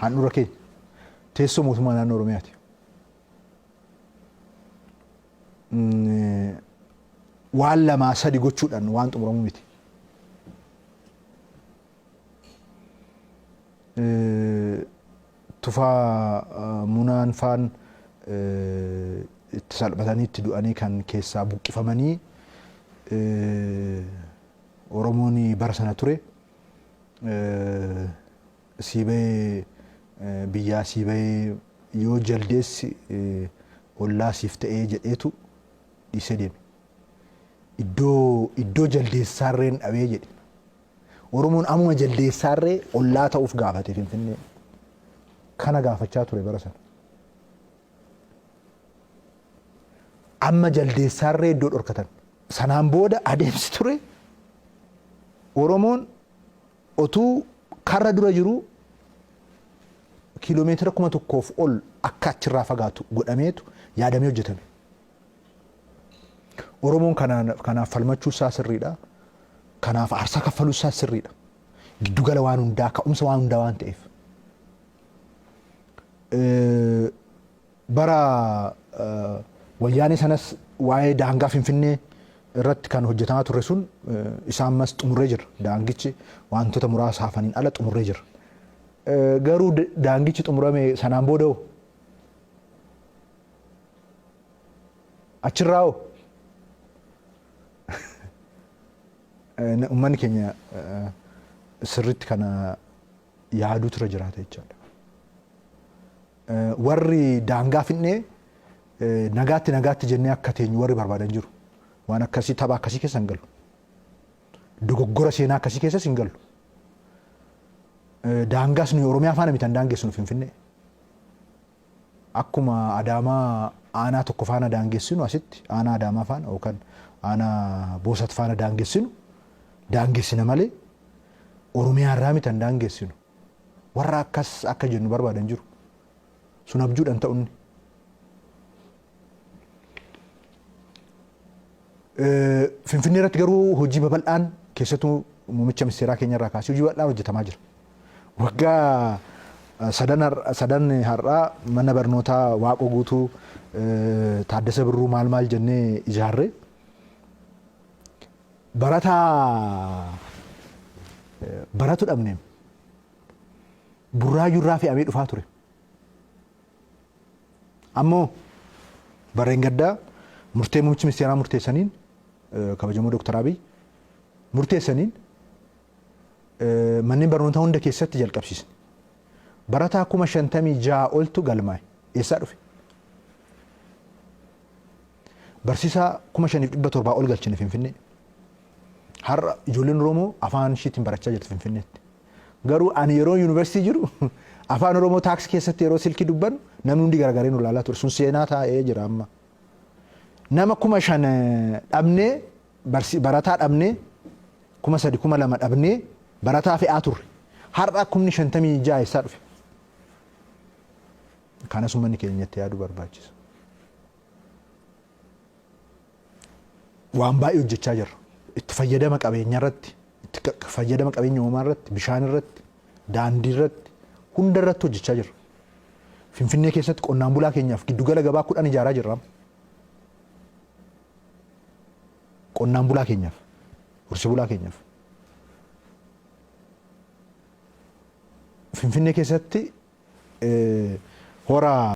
handhuura keenya teessoo mootummaa naannoo Oromiyaati. Waan lamaa sadi gochuudhaan waan xumuramu miti. Tufaa munaan faan itti salphatanii itti du'anii kan keessaa buqqifamanii Oromoon bara sana ture siibee biyyaa siibee yoo jaldeessi ollaa siif ta'ee jedheetu dhiisee deeme. Iddoo jaldeessaarreen dhabee jedhe. Oromoon amma jaldeessaarree ollaa ta'uuf gaafate Finfinnee. Kana gaafachaa ture bara sana. Amma jaldeessaarree iddoo dhorkatan. Sanaan booda adeemsi ture Oromoon otuu karra dura jiru kiiloomeetira 1,000 ol akka achirraa fagaatu godhameetu yaadamee hojjetame. Oromoon kanaaf falmachuu isaa sirriidha. Kanaaf aarsaa kaffaluu isaa sirriidha. Giddugala waan hundaa ka'umsa waan hundaa waan ta'eef. Bara wayyaanee sanas waa'ee daangaa Finfinnee irratti kan hojjetamaa ture sun isaan mas xumurree jira. Daangichi wantoota muraasa hafaniin ala xumurree jira. Garuu daangichi xumurame sanaan booda achirraa uummanni keenya sirriitti kana yaaduu tura jiraata jechaadha. Warri daangaa Finfinnee nagaatti jennee akka teenyu warri barbaadan jiru. Waan akkasii tapha akkasii keessa hin galu. Dogoggora seenaa akkasii keessas hin galu. Daangaas nuyi Oromiyaa faana mitan daangeessinu Finfinnee. Akkuma Adaamaa aanaa tokko faana daangeessinu asitti aanaa Adaamaa faana yookaan aanaa Boosat faana daangeessinu daangeessina malee Oromiyaa irraa mitan daangeessinu. Warra akkas akka jennu barbaadan jiru. Sun abjuudhaan ta'uun. Finfinnee irratti garuu hojii babal'aan keessattuu muummicha ministeeraa keenya irraa kaasee hojii babal'aan hojjetamaa jira. Waggaa sadan har'aa mana barnootaa Waaqoo Guutuu Taaddasa Birruu maal jennee ijaarree baratu dhabneem burraayuu irraa fe'amee dhufaa ture. Ammoo barreen gaddaa murtee muummichi ministeeraa murteessaniin kabajamoo Dr. Abiy murteessaniin manneen barnootaa hunda keessatti jalqabsiisne. Barataa 56,000 oltu galmaa'e. Eessaa dhufe? Barsiisaa 5,700 ol galchine Finfinnee. Har'a ijoolleen Oromoo afaan ishiitiin barachaa jirti Finfinneetti. Garuu ani yeroo yuunivarsiitii jiru afaan Oromoo taaksii keessatti yeroo silkii dubbannu namni hundi garagaree nu ilaalaa ture. Sun seenaa taa'ee jira amma. Nama 5,000 dhabnee barataa dhabnee 3,000 2,000 dhabnee barataa fe'aa turre. Har'a 56,000 eessaa dhufe? Kanas uummanni keenyatti yaaduu barbaachisa. Waan baay'ee hojjechaa jirra. Itti fayyadama qabeenya irratti, itti fayyadama qabeenya uumamaa irratti, bishaan irratti, daandii irratti, hunda irratti hojjechaa jirra. Finfinnee keessatti qonnaan bulaa keenyaaf giddugala gabaa 10 ijaaraa jirra. Qonnaan bulaa keenyaaf, horsee bulaa keenyaaf. Finfinnee keessatti hora